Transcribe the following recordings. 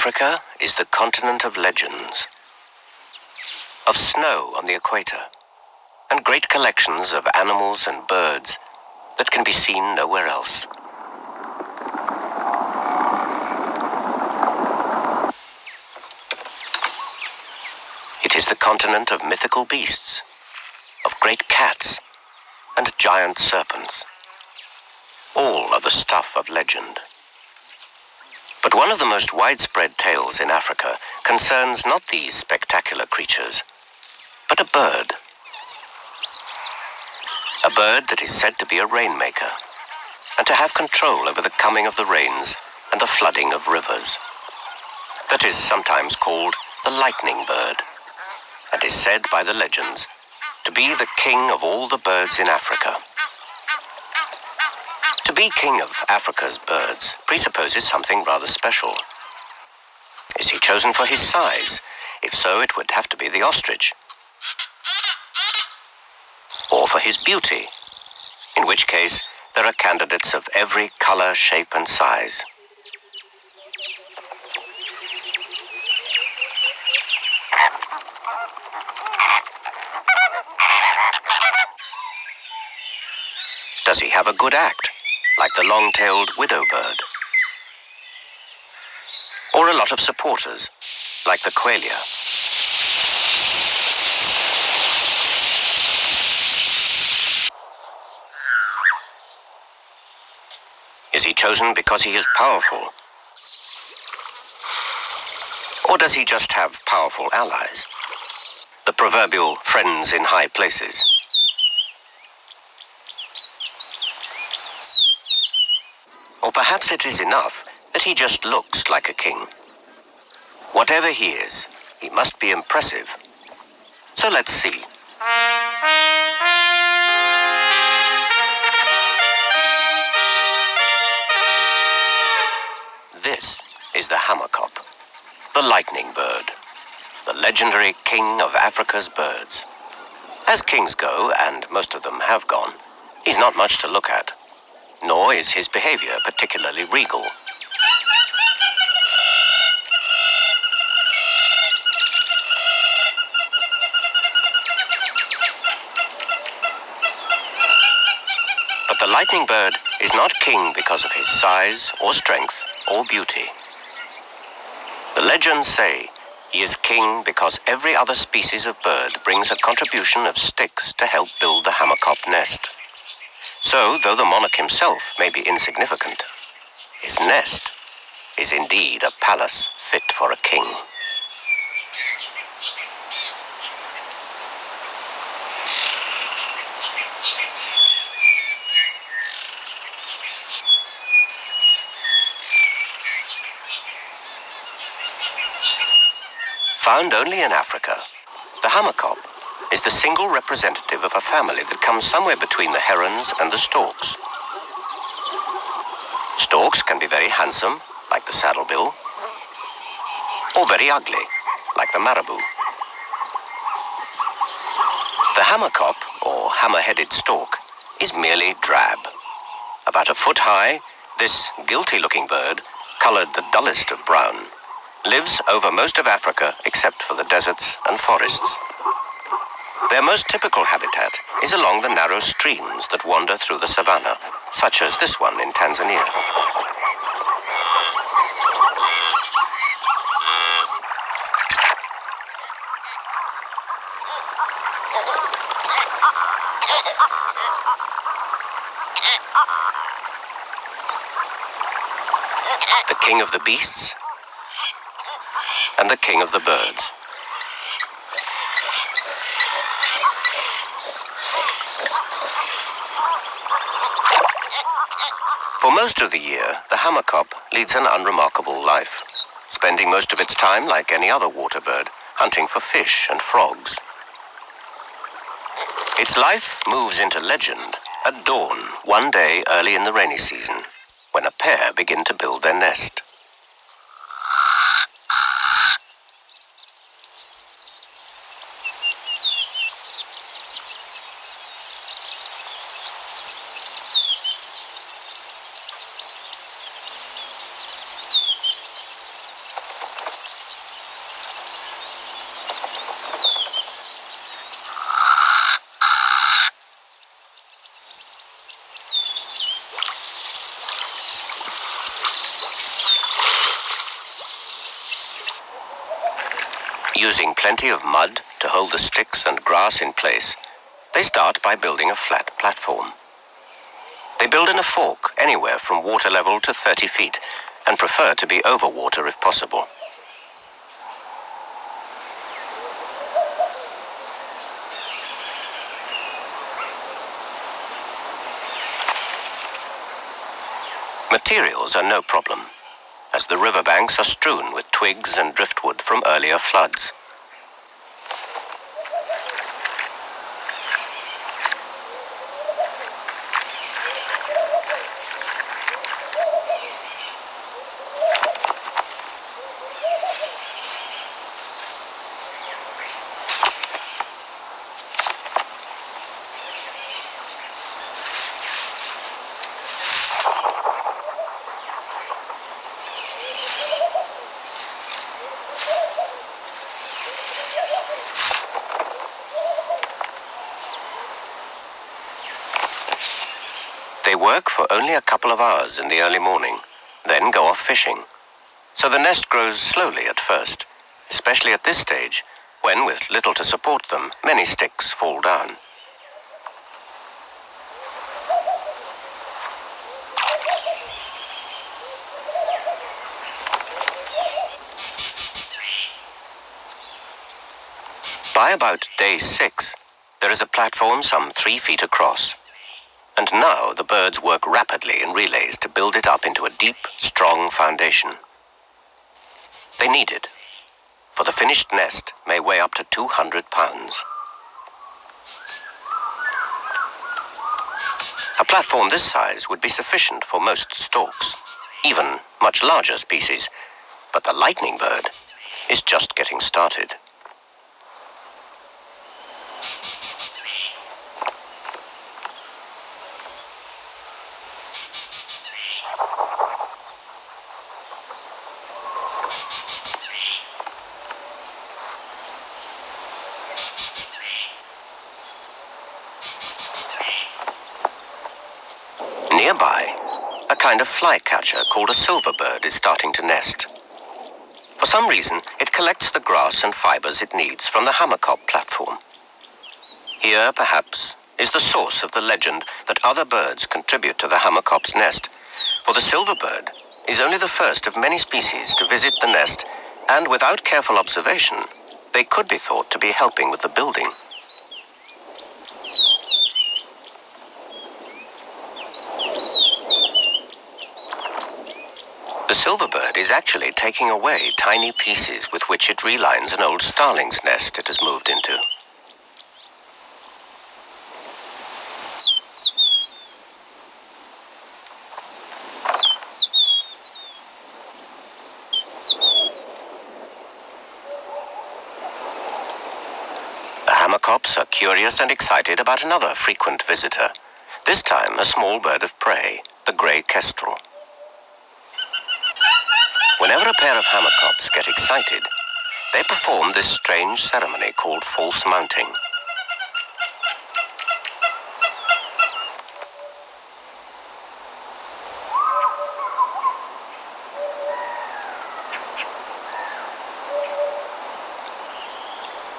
Africa is the continent of legends, of snow on the equator, and great collections of animals and birds that can be seen nowhere else. It is the continent of mythical beasts, of great cats and giant serpents. All are the stuff of legend. But one of the most widespread tales in Africa concerns not these spectacular creatures, but a bird. A bird that is said to be a rainmaker, and to have control over the coming of the rains and the flooding of rivers. That is sometimes called the lightning bird, and is said by the legends to be the king of all the birds in Africa. To be king of Africa's birds presupposes something rather special. Is he chosen for his size? If so, it would have to be the ostrich. Or for his beauty, in which case there are candidates of every color, shape, and size. Does he have a good act, like the long-tailed widow bird? Or a lot of supporters, like the qualia? Is he chosen because he is powerful? Or does he just have powerful allies? The proverbial friends in high places. Or perhaps it is enough that he just looks like a king. Whatever he is, he must be impressive. So let's see. This is the Hamerkop, the lightning bird, the legendary king of Africa's birds. As kings go, and most of them have gone, he's not much to look at, nor is his behavior particularly regal. But the lightning bird is not king because of his size or strength or beauty. The legends say he is king because every other species of bird brings a contribution of sticks to help build the Hamerkop nest. So, though the monarch himself may be insignificant, his nest is indeed a palace fit for a king. Found only in Africa, the Hamerkop is the single representative of a family that comes somewhere between the herons and the storks. Storks can be very handsome, like the saddlebill, or very ugly, like the marabou. The Hamerkop, or hammer-headed stork, is merely drab. About a foot high, this guilty-looking bird, colored the dullest of brown, lives over most of Africa except for the deserts and forests. Their most typical habitat is along the narrow streams that wander through the savannah, such as this one in Tanzania. The king of the beasts and the king of the birds. For most of the year, the Hamerkop leads an unremarkable life, spending most of its time, like any other water bird, hunting for fish and frogs. Its life moves into legend at dawn, one day early in the rainy season, when a pair begin to build their nest. Using plenty of mud to hold the sticks and grass in place, they start by building a flat platform. They build in a fork anywhere from water level to 30 feet and prefer to be over water if possible. Materials are no problem, as the riverbanks are strewn with twigs and driftwood from earlier floods. They work for only a couple of hours in the early morning, then go off fishing. So the nest grows slowly at first, especially at this stage, when, with little to support them, many sticks fall down. By about day 6, there is a platform some 3 feet across. And now the birds work rapidly in relays to build it up into a deep, strong foundation. They need it, for the finished nest may weigh up to 200 pounds. A platform this size would be sufficient for most storks, even much larger species, but the lightning bird is just getting started. Nearby, a kind of flycatcher called a silverbird is starting to nest. For some reason, it collects the grass and fibers it needs from the Hamerkop platform. Here, perhaps, is the source of the legend that other birds contribute to the Hamerkop's nest, for the silverbird is only the first of many species to visit the nest, and without careful observation, they could be thought to be helping with the building. The silverbird is actually taking away tiny pieces with which it relines an old starling's nest it has moved into. The hammerkops are curious and excited about another frequent visitor, this time a small bird of prey, the grey kestrel. Whenever a pair of hammerkops get excited, they perform this strange ceremony called false mounting.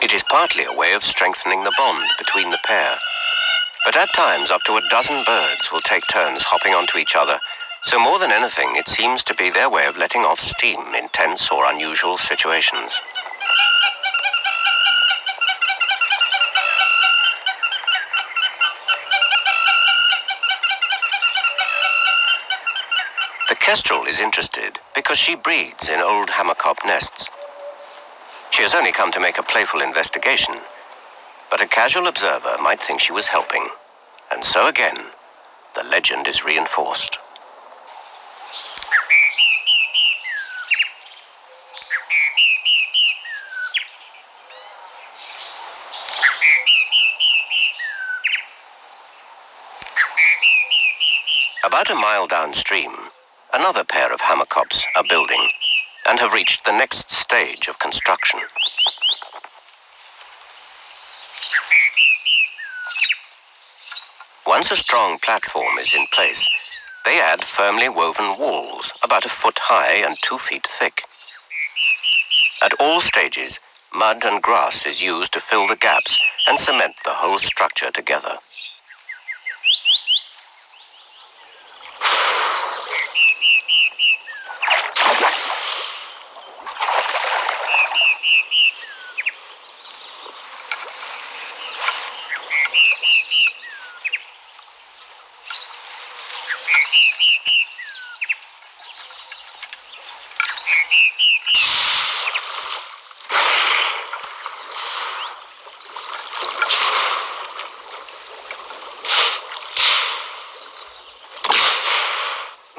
It is partly a way of strengthening the bond between the pair, but at times up to a dozen birds will take turns hopping onto each other. So more than anything, it seems to be their way of letting off steam in tense or unusual situations. The kestrel is interested because she breeds in old hammerkop nests. She has only come to make a playful investigation, but a casual observer might think she was helping, and so again, the legend is reinforced. About a mile downstream, another pair of hammerkops are building and have reached the next stage of construction. Once a strong platform is in place, they add firmly woven walls about 1 foot high and 2 feet thick. At all stages, mud and grass is used to fill the gaps and cement the whole structure together.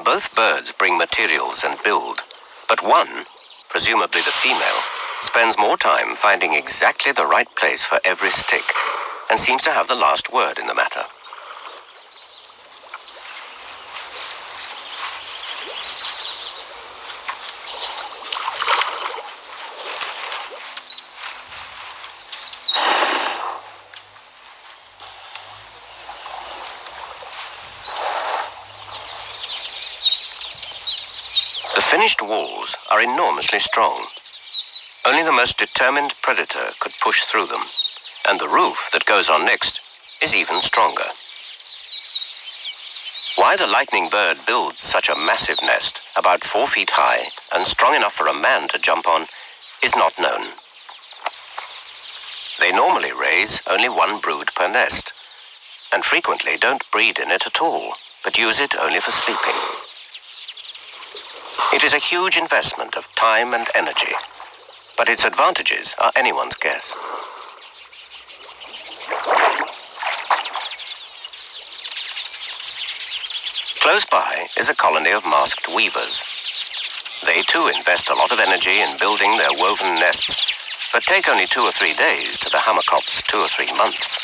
Both birds bring materials and build, but one, presumably the female, spends more time finding exactly the right place for every stick and seems to have the last word in the matter. The finished walls are enormously strong. Only the most determined predator could push through them, and the roof that goes on next is even stronger. Why the lightning bird builds such a massive nest, about 4 feet high and strong enough for a man to jump on, is not known. They normally raise only one brood per nest, and frequently don't breed in it at all, but use it only for sleeping. It is a huge investment of time and energy, but its advantages are anyone's guess. Close by is a colony of masked weavers. They too invest a lot of energy in building their woven nests, but take only 2 or 3 days to the hammerkop's 2 or 3 months.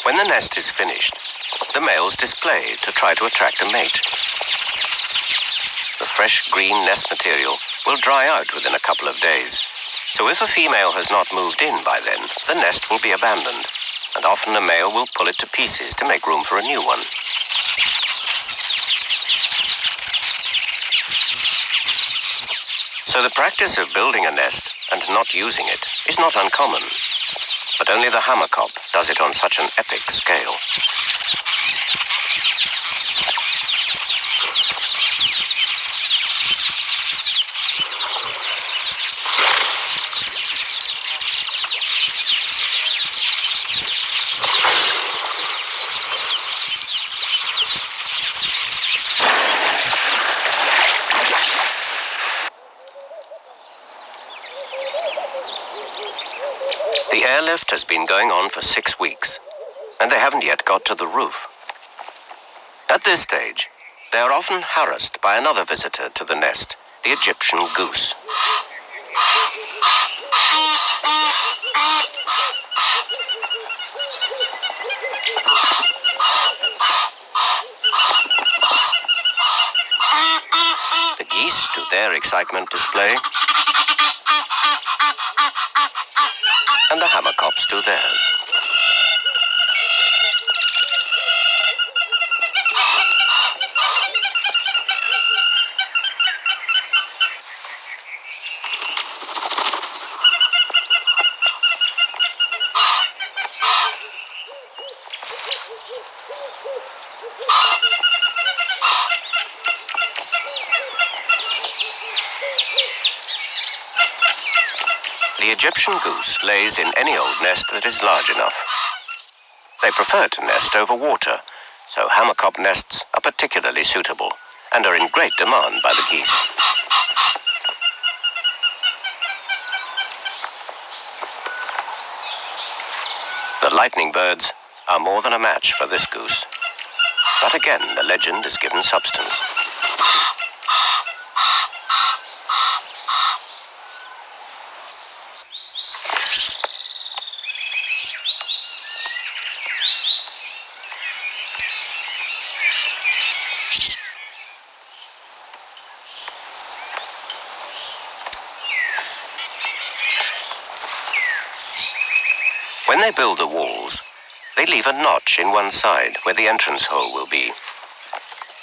When the nest is finished, the males display to try to attract a mate. The fresh green nest material will dry out within a couple of days, so if a female has not moved in by then, the nest will be abandoned, and often a male will pull it to pieces to make room for a new one. So the practice of building a nest and not using it is not uncommon. But only the Hamerkop does it on such an epic scale. The airlift has been going on for 6 weeks, and they haven't yet got to the roof. At this stage, they are often harassed by another visitor to the nest, the Egyptian goose. The geese do their excitement display, and the hammerkops do theirs. The Egyptian goose lays in any old nest that is large enough. They prefer to nest over water, so hammerkop nests are particularly suitable and are in great demand by the geese. The lightning birds are more than a match for this goose. But again, the legend is given substance. When they build the walls, they leave a notch in one side where the entrance hole will be.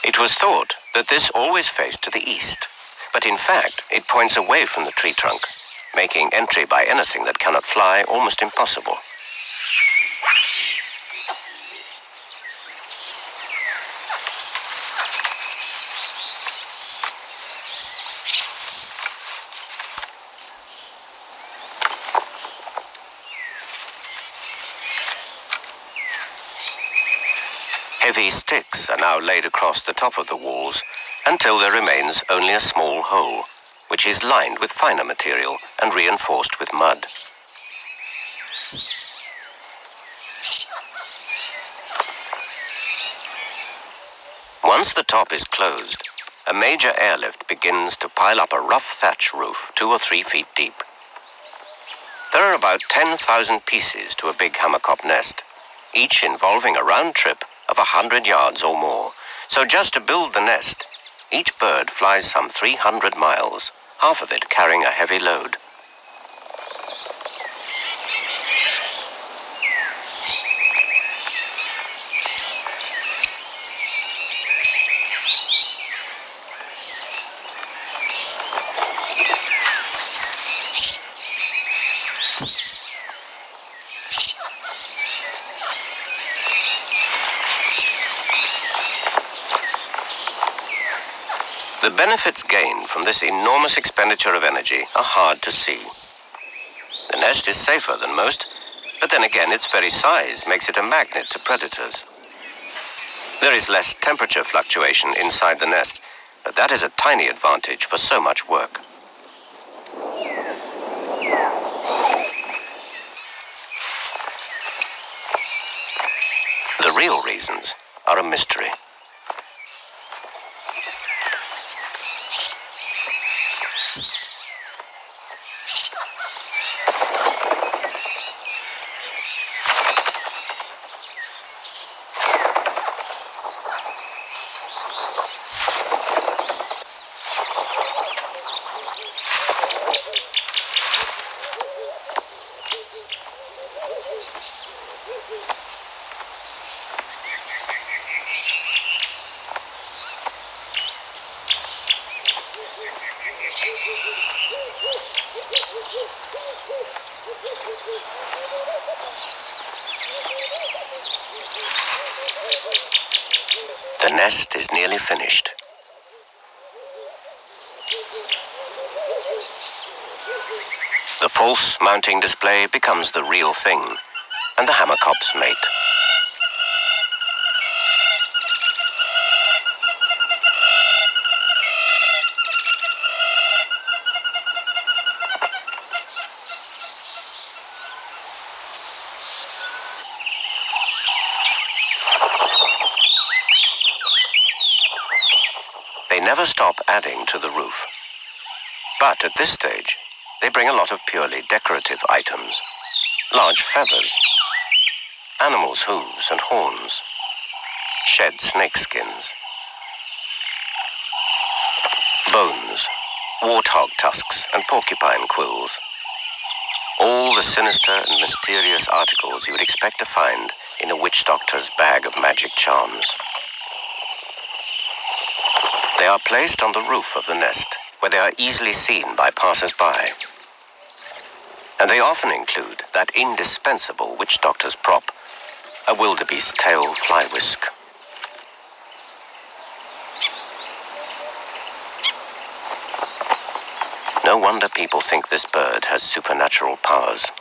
It was thought that this always faced to the east, but in fact it points away from the tree trunk, making entry by anything that cannot fly almost impossible. Heavy sticks are now laid across the top of the walls until there remains only a small hole, which is lined with finer material and reinforced with mud. Once the top is closed, a major airlift begins to pile up a rough thatch roof 2 or 3 feet deep. There are about 10,000 pieces to a big hammerkop nest, each involving a round trip of 100 yards or more. So just to build the nest, each bird flies some 300 miles, half of it carrying a heavy load. The benefits gained from this enormous expenditure of energy are hard to see. The nest is safer than most, but then again its very size makes it a magnet to predators. There is less temperature fluctuation inside the nest, but that is a tiny advantage for so much work. The real reasons are a mystery. The nest is nearly finished. The false mounting display becomes the real thing, and the hammerkops mate. They never stop adding to the roof. But at this stage, they bring a lot of purely decorative items. Large feathers, animals' hooves and horns, shed snake skins, bones, warthog tusks and porcupine quills. All the sinister and mysterious articles you would expect to find in a witch doctor's bag of magic charms. They are placed on the roof of the nest, where they are easily seen by passers-by. And they often include that indispensable witch doctor's prop, a wildebeest tail fly whisk. No wonder people think this bird has supernatural powers.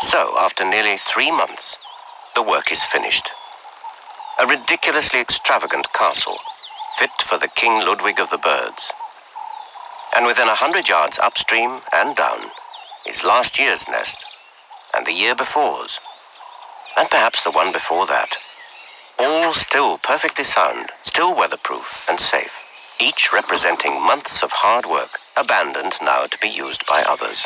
So, after nearly 3 months, the work is finished. A ridiculously extravagant castle, fit for the King Ludwig of the birds. And within 100 yards upstream and down is last year's nest, and the year before's, and perhaps the one before that. All still perfectly sound, still weatherproof and safe, each representing months of hard work, abandoned now to be used by others.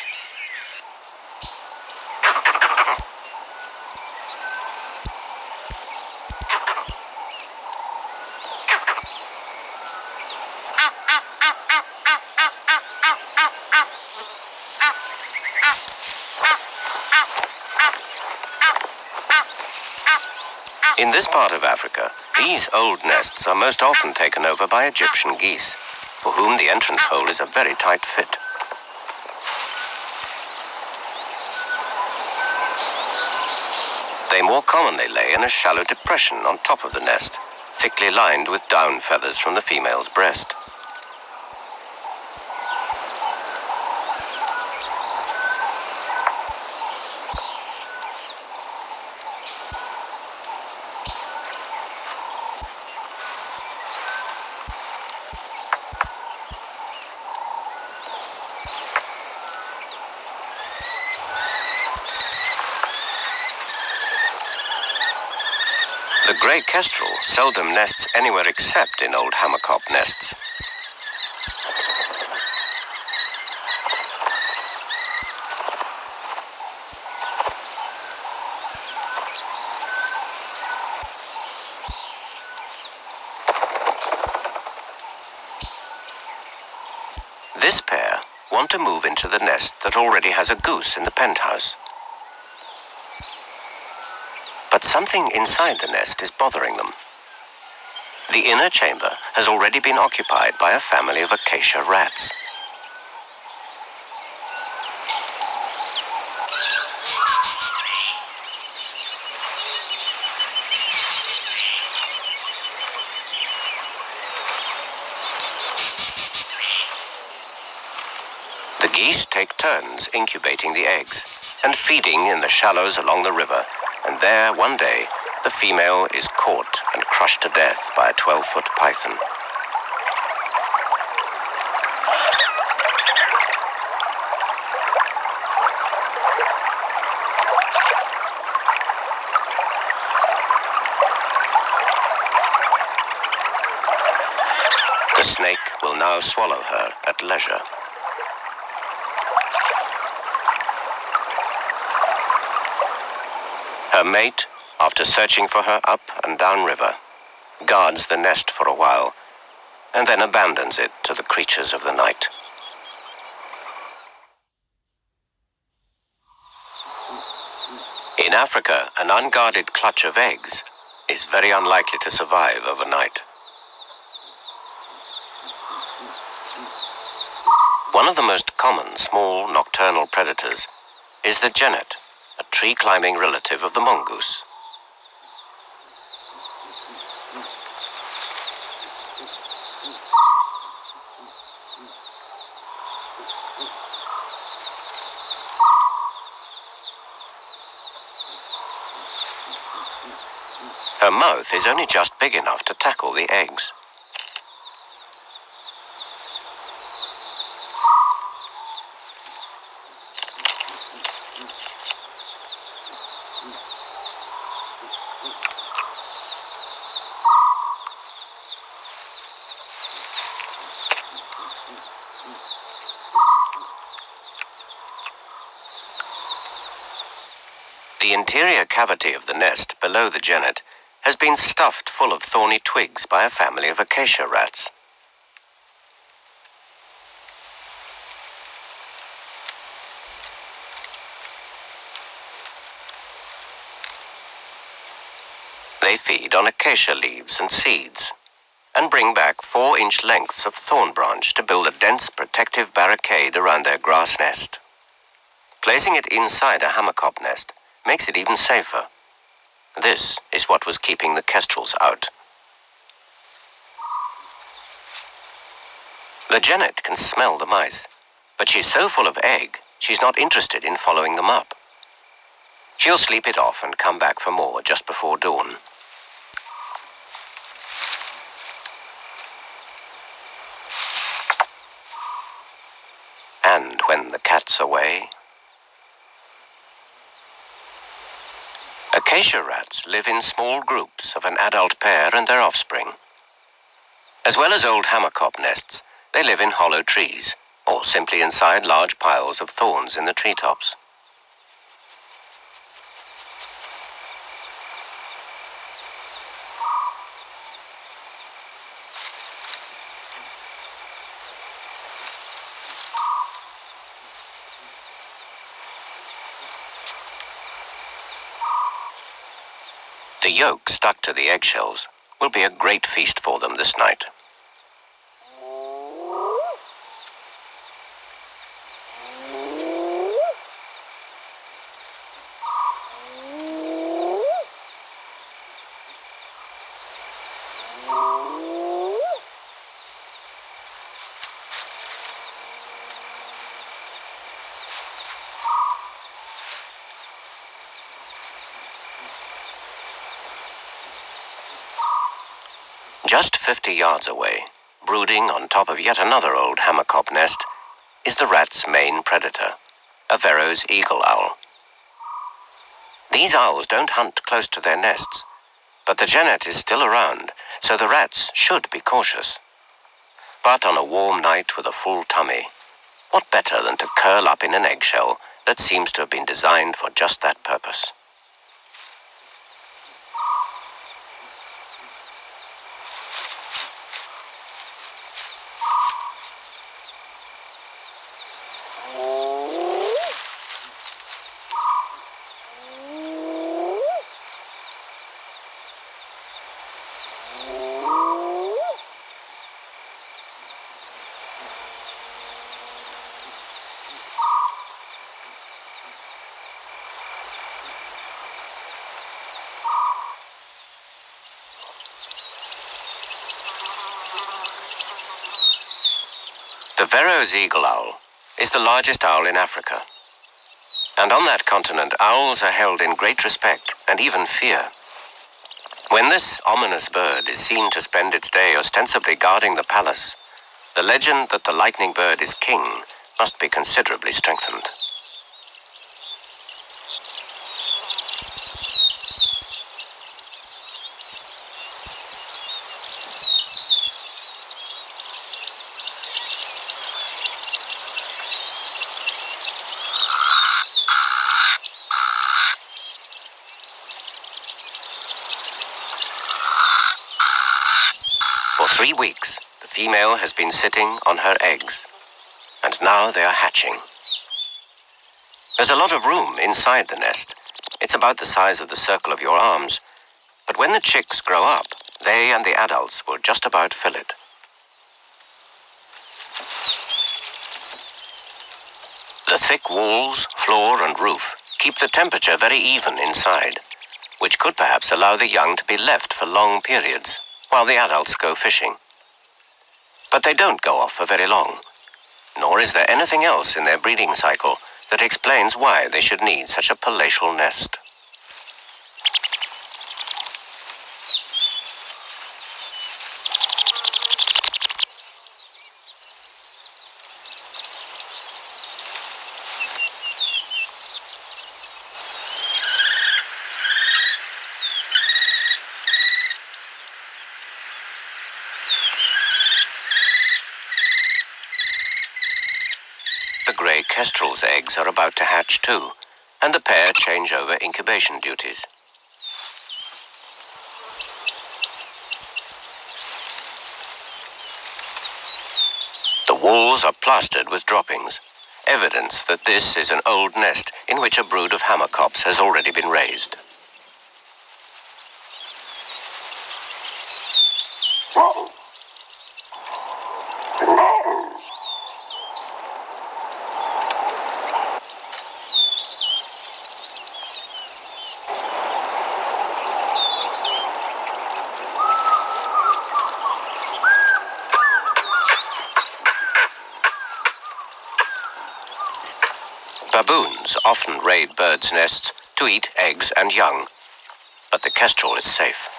In this part of Africa, these old nests are most often taken over by Egyptian geese, for whom the entrance hole is a very tight fit. They more commonly lay in a shallow depression on top of the nest, thickly lined with down feathers from the female's breast. The grey kestrel seldom nests anywhere except in old hammerkop nests. This pair want to move into the nest that already has a goose in the penthouse. But something inside the nest is bothering them. The inner chamber has already been occupied by a family of acacia rats. The geese take turns incubating the eggs and feeding in the shallows along the river, and there one day the female is caught and crushed to death by a 12-foot python. The snake will now swallow her at leisure. Her mate, after searching for her up and down river, guards the nest for a while and then abandons it to the creatures of the night. In Africa, an unguarded clutch of eggs is very unlikely to survive overnight. One of the most common small nocturnal predators is the genet, a tree-climbing relative of the mongoose. Her mouth is only just big enough to tackle the eggs. The interior cavity of the nest below the genet has been stuffed full of thorny twigs by a family of acacia rats. They feed on acacia leaves and seeds and bring back 4-inch lengths of thorn branch to build a dense protective barricade around their grass nest. Placing it inside a hammerkop nest makes it even safer. This is what was keeping the kestrels out. The genet can smell the mice, but she's so full of egg, she's not interested in following them up. She'll sleep it off and come back for more just before dawn. And when the cat's away, acacia rats live in small groups of an adult pair and their offspring. As well as old hammerkop nests, they live in hollow trees, or simply inside large piles of thorns in the treetops. The yolk stuck to the eggshells will be a great feast for them this night. Just 50 yards away, brooding on top of yet another old hammerkop nest, is the rat's main predator, a Verreaux's eagle owl. These owls don't hunt close to their nests, but the genet is still around, so the rats should be cautious. But on a warm night with a full tummy, what better than to curl up in an eggshell that seems to have been designed for just that purpose? The Verreaux's eagle owl is the largest owl in Africa. And on that continent, owls are held in great respect and even fear. When this ominous bird is seen to spend its day ostensibly guarding the palace, the legend that the lightning bird is king must be considerably strengthened. For 3 weeks, the female has been sitting on her eggs, and now they are hatching. There's a lot of room inside the nest. It's about the size of the circle of your arms, but when the chicks grow up, they and the adults will just about fill it. The thick walls, floor and roof keep the temperature very even inside, which could perhaps allow the young to be left for long periods while the adults go fishing. But they don't go off for very long, nor is there anything else in their breeding cycle that explains why they should need such a palatial nest. The grey kestrel's eggs are about to hatch too, and the pair change over incubation duties. The walls are plastered with droppings, evidence that this is an old nest in which a brood of hammerkops has already been raised. Baboons often raid birds' nests to eat eggs and young, but the kestrel is safe.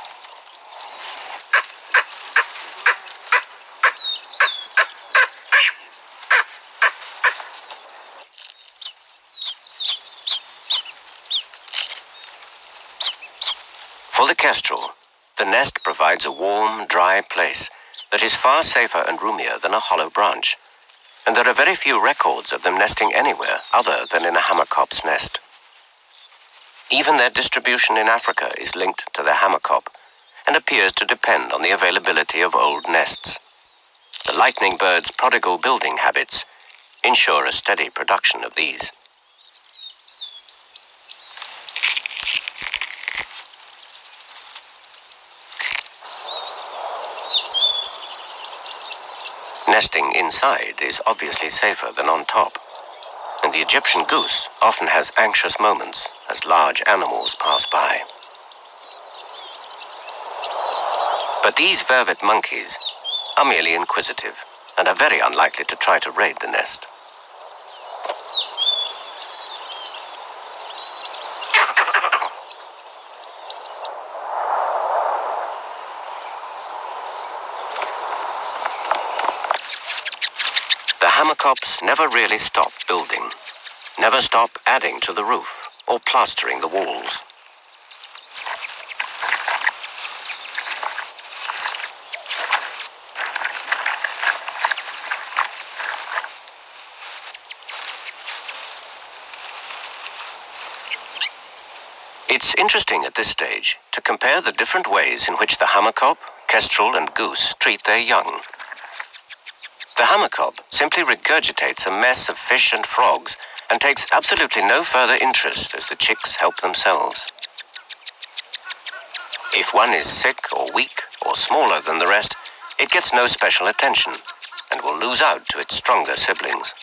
For the kestrel, the nest provides a warm, dry place that is far safer and roomier than a hollow branch, and there are very few records of them nesting anywhere other than in a hammerkop's nest. Even their distribution in Africa is linked to the hammerkop and appears to depend on the availability of old nests. The lightning bird's prodigal building habits ensure a steady production of these. Nesting inside is obviously safer than on top, and the Egyptian goose often has anxious moments as large animals pass by. But these vervet monkeys are merely inquisitive and are very unlikely to try to raid the nest. The hammerkops never really stop building, never stop adding to the roof or plastering the walls. It's interesting at this stage to compare the different ways in which the hammerkop, kestrel and goose treat their young. The hammerkop simply regurgitates a mess of fish and frogs and takes absolutely no further interest as the chicks help themselves. If one is sick or weak or smaller than the rest, it gets no special attention and will lose out to its stronger siblings.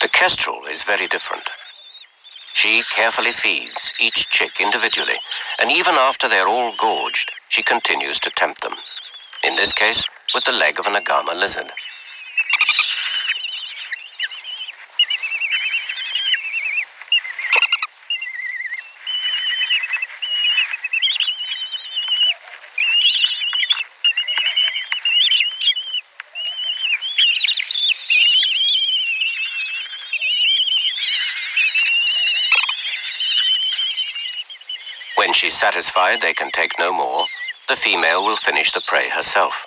The kestrel is very different. She carefully feeds each chick individually, and even after they're all gorged, she continues to tempt them. In this case, with the leg of an agama lizard. When she's satisfied they can take no more, the female will finish the prey herself.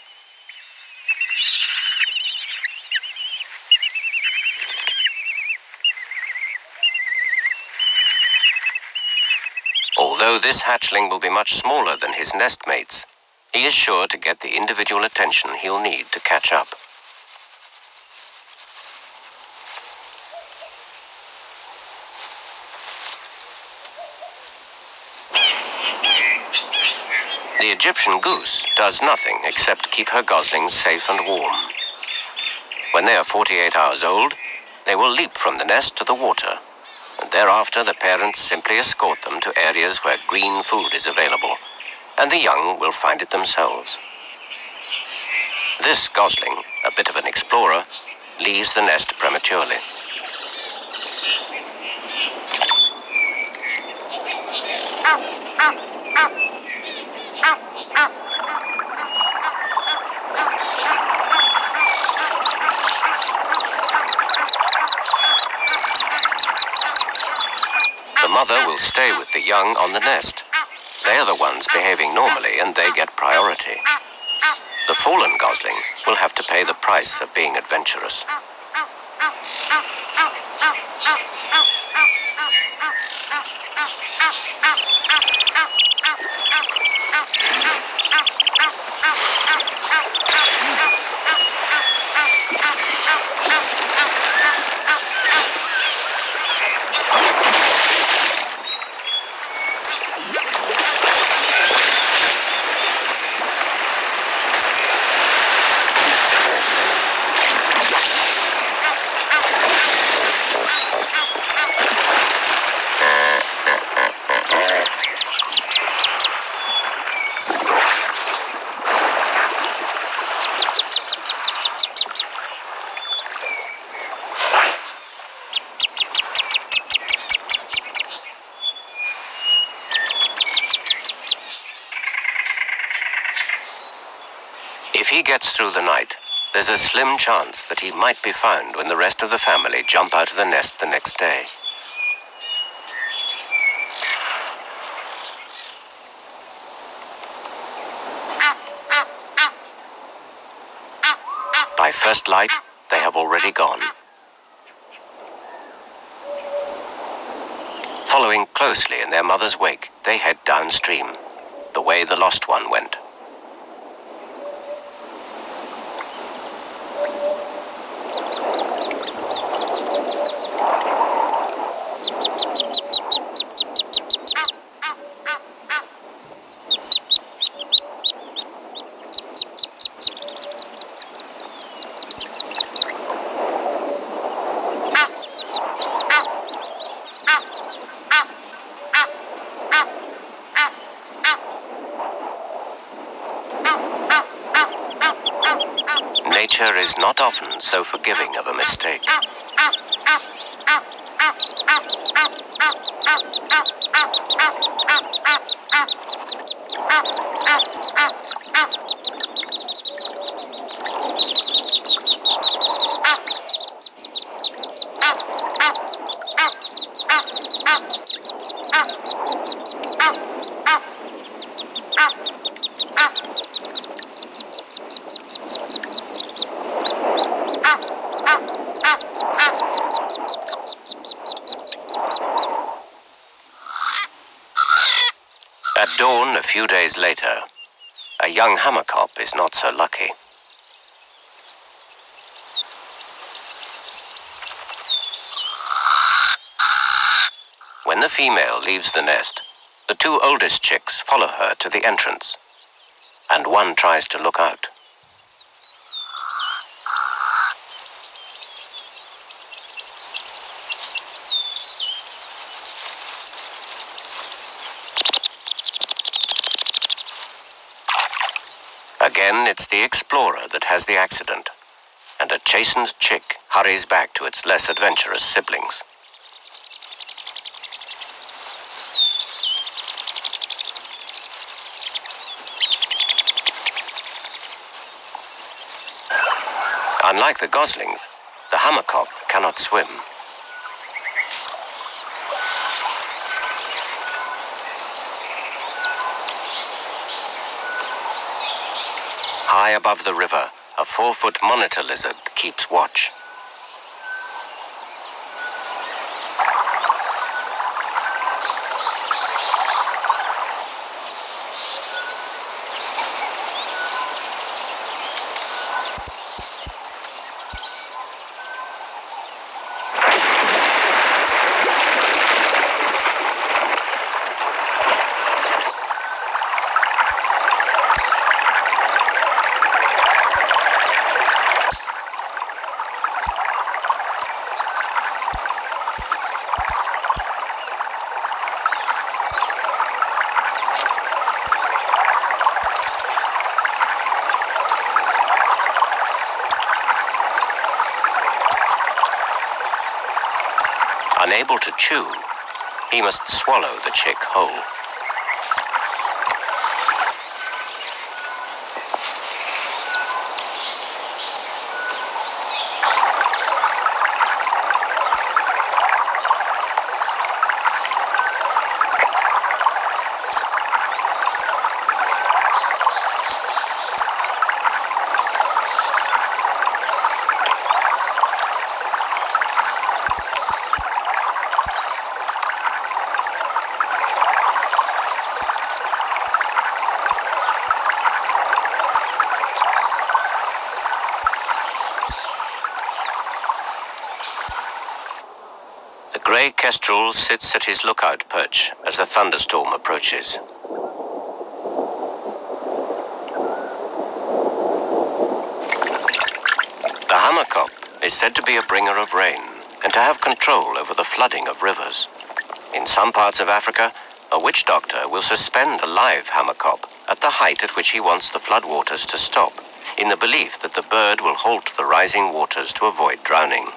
Although this hatchling will be much smaller than his nestmates, he is sure to get the individual attention he'll need to catch up. The Egyptian goose does nothing except keep her goslings safe and warm. When they are 48 hours old, they will leap from the nest to the water, and thereafter the parents simply escort them to areas where green food is available, and the young will find it themselves. This gosling, a bit of an explorer, leaves the nest prematurely. The mother will stay with the young on the nest. They are the ones behaving normally and they get priority. The fallen gosling will have to pay the price of being adventurous. If he gets through the night, there's a slim chance that he might be found when the rest of the family jump out of the nest the next day. By first light, they have already gone. Following closely in their mother's wake, they head downstream, the way the lost one went. nature is not often so forgiving of a mistake. At dawn, a few days later, a young hammerkop is not so lucky. When the female leaves the nest, the two oldest chicks follow her to the entrance, and one tries to look out. Again, it's the explorer that has the accident, and a chastened chick hurries back to its less adventurous siblings. Unlike the goslings, the hammerkop cannot swim. High above the river, a 4-foot monitor lizard keeps watch. Unable to chew, he must swallow the chick whole. The grey kestrel sits at his lookout perch as a thunderstorm approaches. The hammerkop is said to be a bringer of rain and to have control over the flooding of rivers. In some parts of Africa, a witch doctor will suspend a live hammerkop at the height at which he wants the floodwaters to stop, in the belief that the bird will halt the rising waters to avoid drowning.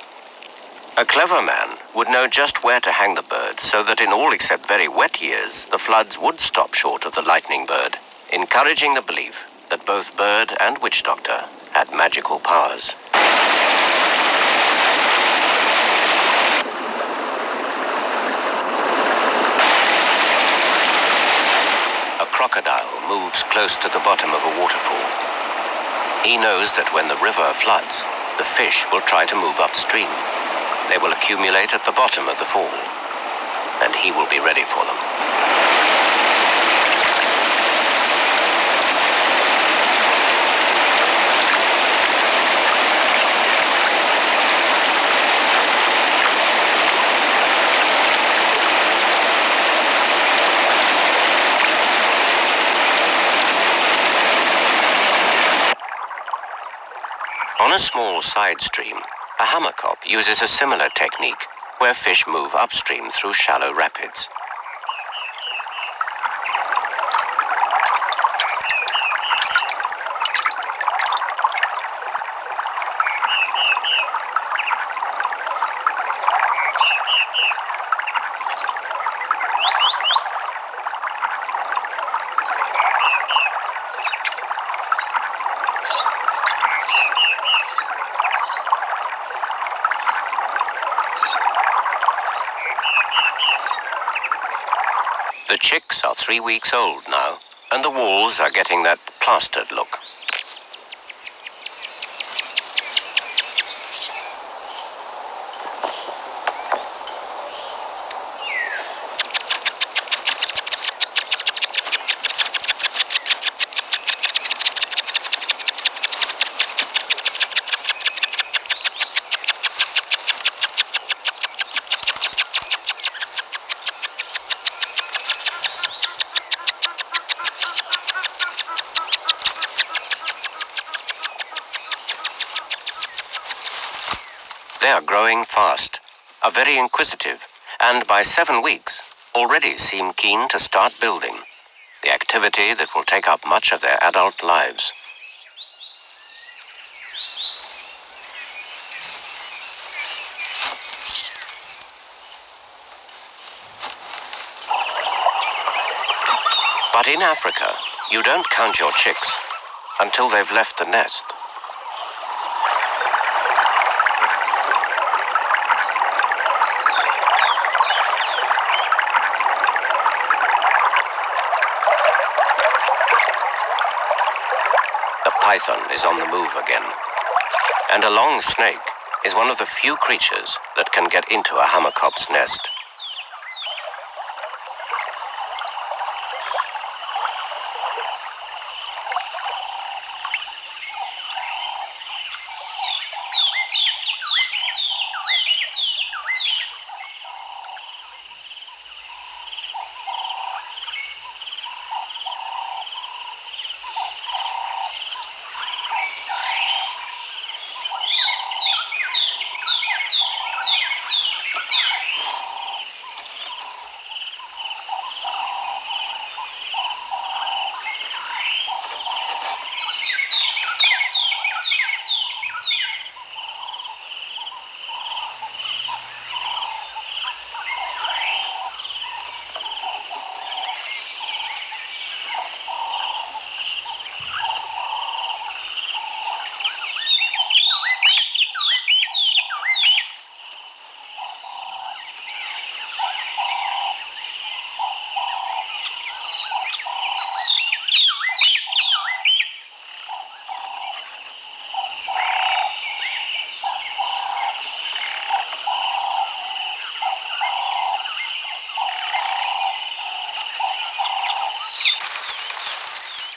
A clever man would know just where to hang the bird so that in all except very wet years, the floods would stop short of the lightning bird, encouraging the belief that both bird and witch doctor had magical powers. A crocodile moves close to the bottom of a waterfall. He knows that when the river floods, the fish will try to move upstream. They will accumulate at the bottom of the fall, and he will be ready for them. On a small side stream, a hammerkop uses a similar technique where fish move upstream through shallow rapids. The chicks are 3 weeks old now, and the walls are getting that plastered look. They are growing fast, are very inquisitive, and by 7 weeks already seem keen to start building, the activity that will take up much of their adult lives. But in Africa, you don't count your chicks until they've left the nest. The python is on the move again, and a long snake is one of the few creatures that can get into a hammerkop's nest.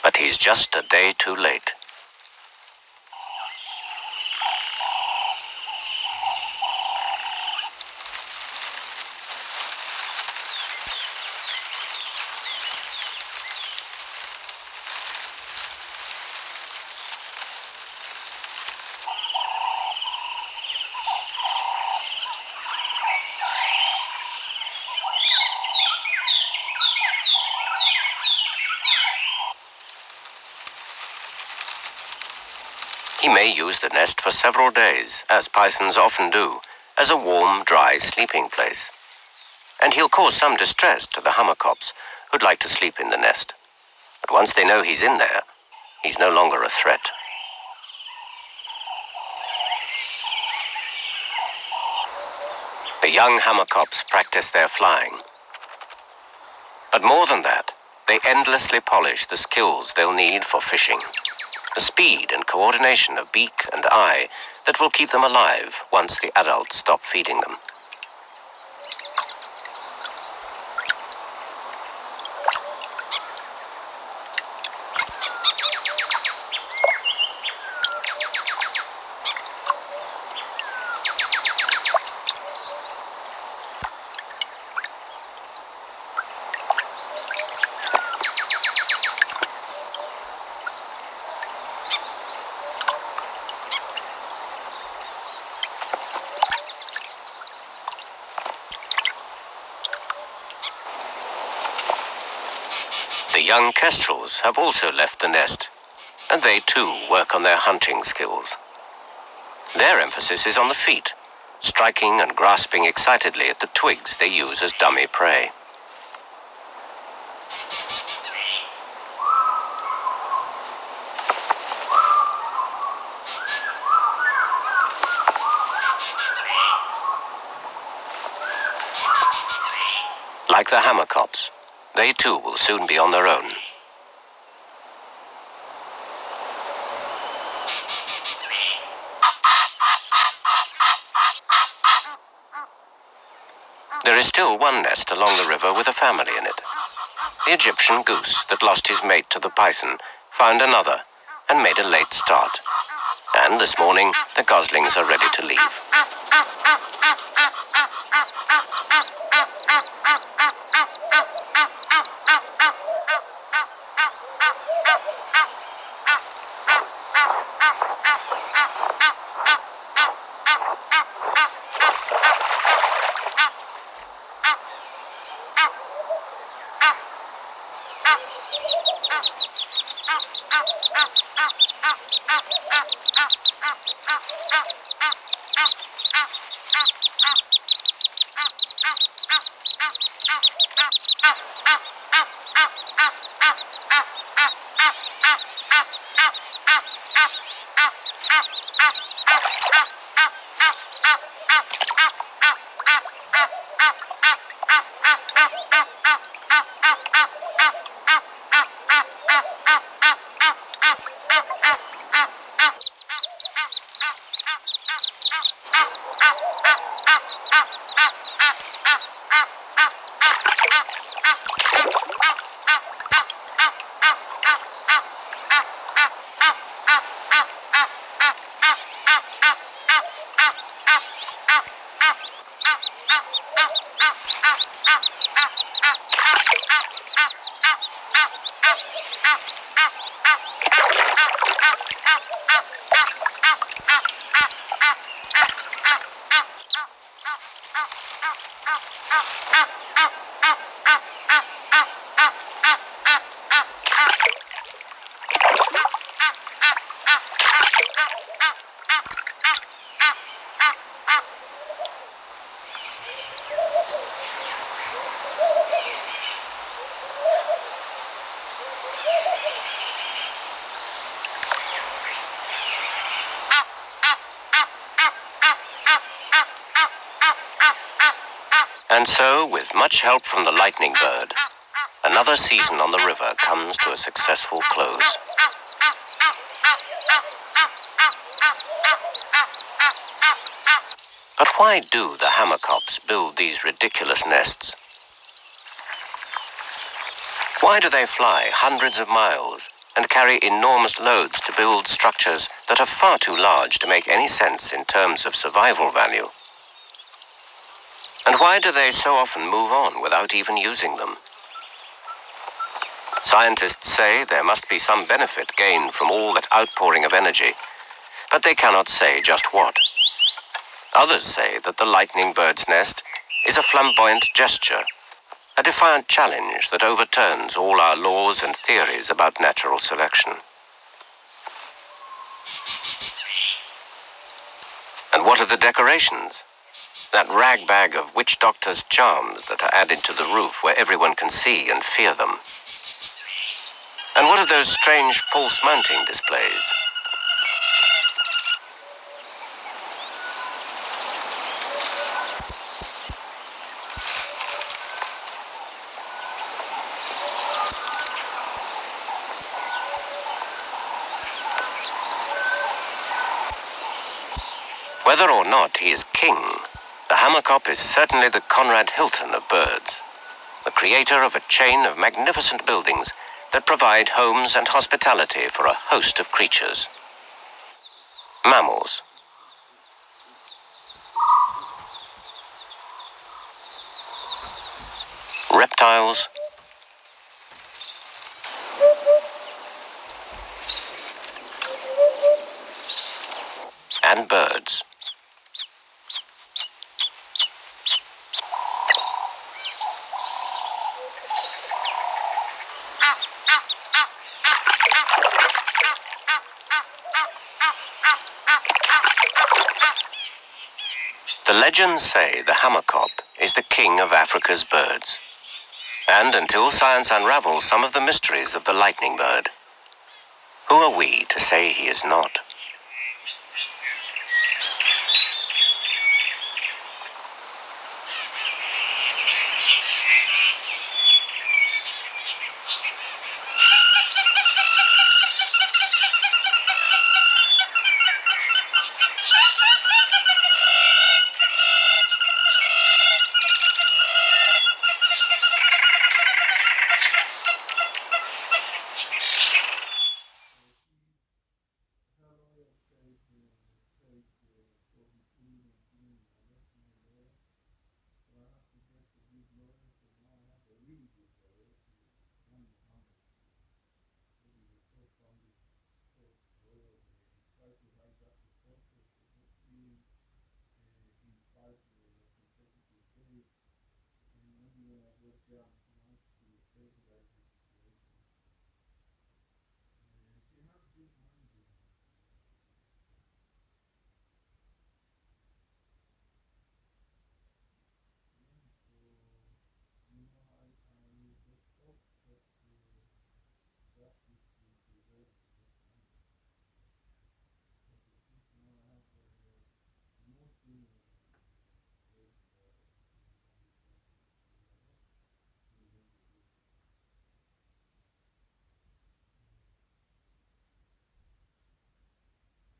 But he's just a day too late. He may use the nest for several days, as pythons often do, as a warm, dry sleeping place. And he'll cause some distress to the hammerkops who'd like to sleep in the nest. But once they know he's in there, he's no longer a threat. The young hammerkops practice their flying. But more than that, they endlessly polish the skills they'll need for fishing. The speed and coordination of beak and eye that will keep them alive once the adults stop feeding them. The young kestrels have also left the nest, and they too work on their hunting skills. Their emphasis is on the feet, striking and grasping excitedly at the twigs they use as dummy prey. Like the hammerkops, they too will soon be on their own. There is still one nest along the river with a family in it. The Egyptian goose that lost his mate to the python found another and made a late start. And this morning, the goslings are ready to leave. And so, with much help from the lightning bird, another season on the river comes to a successful close. But why do the hammerkops build these ridiculous nests? Why do they fly hundreds of miles and carry enormous loads to build structures that are far too large to make any sense in terms of survival value? And why do they so often move on without even using them? Scientists say there must be some benefit gained from all that outpouring of energy, but they cannot say just what. Others say that the lightning bird's nest is a flamboyant gesture, a defiant challenge that overturns all our laws and theories about natural selection. And what of the decorations? That ragbag of witch doctors' charms that are added to the roof where everyone can see and fear them. And what of those strange false mounting displays? Whether or not he is king, the Hamerkop is certainly the Conrad Hilton of birds, the creator of a chain of magnificent buildings that provide homes and hospitality for a host of creatures. Mammals, reptiles, and birds. The legends say the Hamerkop is the king of Africa's birds. And until science unravels some of the mysteries of the lightning bird, who are we to say he is not?